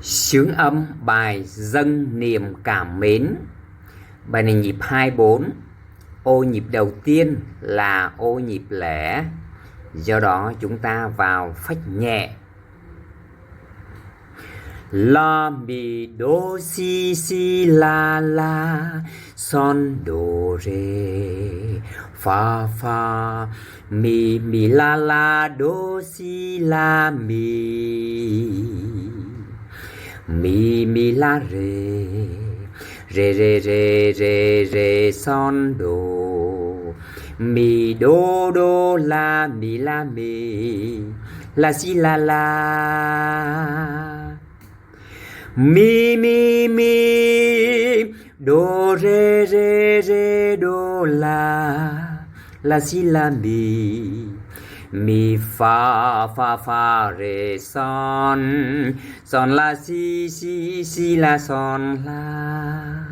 Xướng âm bài dâng niềm cảm mến. Bài này nhịp 2/4. Ô nhịp đầu tiên là ô nhịp lẻ, do đó chúng ta vào phách nhẹ. La mi do si si la la son do re fa fa mi mi la la do si la mi la re re re re re re son do mi do la mi la mi la si la la mi do re re do la si la mi fa re son la si la son la.